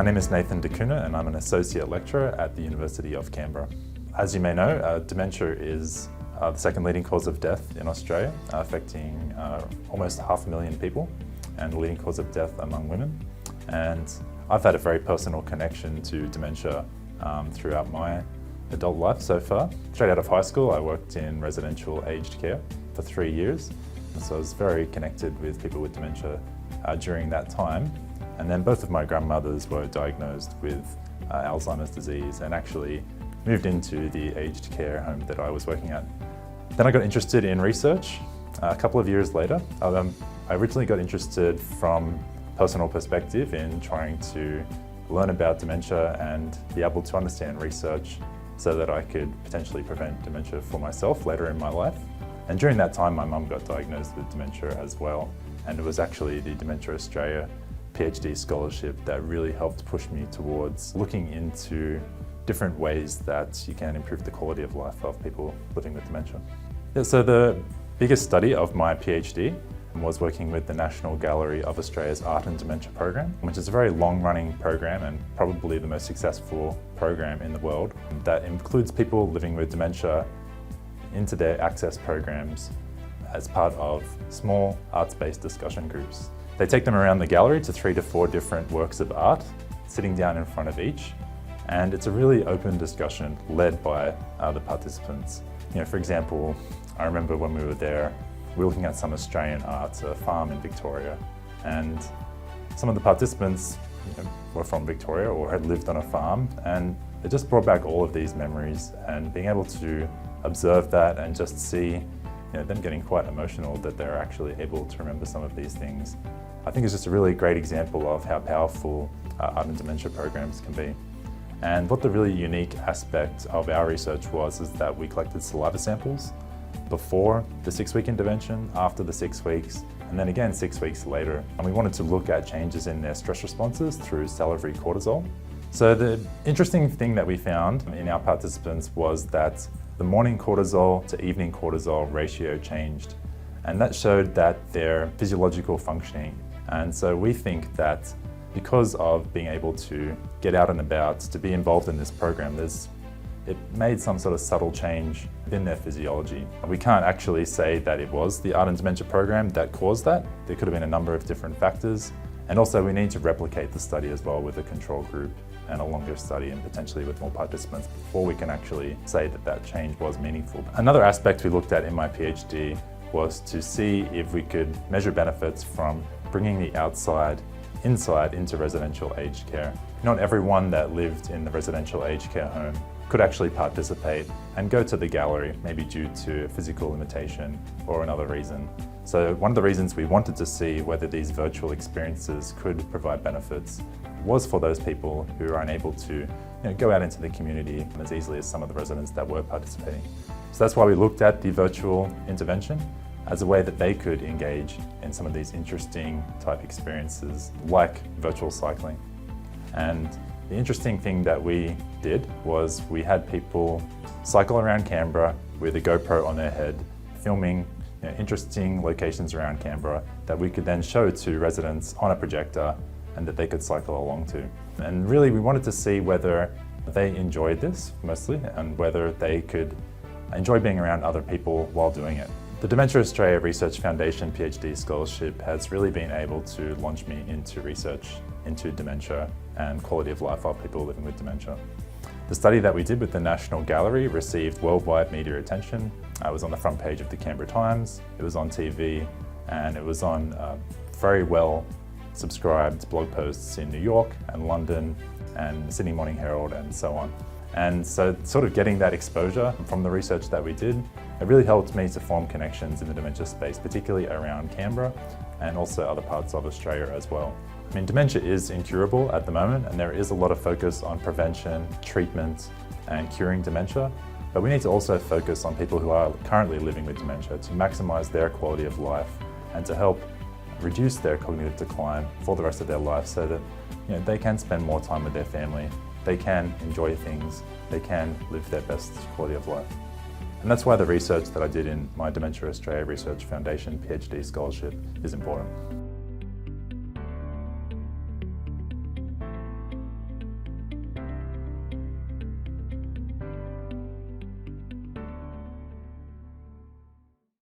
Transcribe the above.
My name is Nathan Dacuna and I'm an Associate Lecturer at the University of Canberra. As you may know, dementia is the second leading cause of death in Australia, affecting almost 500,000 people, and the leading cause of death among women. And I've had a very personal connection to dementia throughout my adult life so far. Straight out of high school, I worked in residential aged care for 3 years. So I was very connected with people with dementia during that time. And then both of my grandmothers were diagnosed with Alzheimer's disease and actually moved into the aged care home that I was working at. Then I got interested in research a couple of years later. I originally got interested from a personal perspective in trying to learn about dementia and be able to understand research so that I could potentially prevent dementia for myself later in my life. And during that time, my mum got diagnosed with dementia as well. And it was actually the Dementia Australia PhD scholarship that really helped push me towards looking into different ways that you can improve the quality of life of people living with dementia. Yeah, so the biggest study of my PhD was working with the National Gallery of Australia's Art and Dementia program, which is a very long-running program and probably the most successful program in the world that includes people living with dementia into their access programs as part of small arts-based discussion groups. They take them around the gallery to 3 to 4 different works of art, sitting down in front of each, and it's a really open discussion led by the participants. For example, I remember when we were there, we were looking at some Australian art, a farm in Victoria, and some of the participants were from Victoria or had lived on a farm, and it just brought back all of these memories, and being able to observe that and just see them getting quite emotional that they're actually able to remember some of these things. I think it's just a really great example of how powerful art and dementia programs can be. And what the really unique aspect of our research was is that we collected saliva samples before the 6-week intervention, after the 6 weeks, and then again 6 weeks later. And we wanted to look at changes in their stress responses through salivary cortisol. So the interesting thing that we found in our participants was that the morning cortisol to evening cortisol ratio changed, and that showed that their physiological functioning. And so we think that because of being able to get out and about, to be involved in this program, it made some sort of subtle change in their physiology. We can't actually say that it was the art and dementia program that caused that. There could have been a number of different factors. And also we need to replicate the study as well with a control group and a longer study and potentially with more participants before we can actually say that that change was meaningful. Another aspect we looked at in my PhD was to see if we could measure benefits from bringing the outside inside into residential aged care. Not everyone that lived in the residential aged care home could actually participate and go to the gallery, maybe due to physical limitation or another reason. So one of the reasons we wanted to see whether these virtual experiences could provide benefits was for those people who are unable to go out into the community as easily as some of the residents that were participating. So that's why we looked at the virtual intervention as a way that they could engage in some of these interesting type experiences like virtual cycling. And the interesting thing that we did was we had people cycle around Canberra with a GoPro on their head, filming interesting locations around Canberra that we could then show to residents on a projector and that they could cycle along to. And really we wanted to see whether they enjoyed this mostly and whether they could enjoy being around other people while doing it. The Dementia Australia Research Foundation PhD Scholarship has really been able to launch me into research into dementia and quality of life of people living with dementia. The study that we did with the National Gallery received worldwide media attention. It was on the front page of the Canberra Times, it was on TV, and it was on very well subscribed blog posts in New York and London and Sydney Morning Herald and so on. And so sort of getting that exposure from the research that we did, it really helped me to form connections in the dementia space, particularly around Canberra and also other parts of Australia as well. I mean, dementia is incurable at the moment, and there is a lot of focus on prevention, treatment, and curing dementia. But we need to also focus on people who are currently living with dementia to maximize their quality of life and to help reduce their cognitive decline for the rest of their life so that they can spend more time with their family, they can enjoy things, they can live their best quality of life. And that's why the research that I did in my Dementia Australia Research Foundation PhD scholarship is important.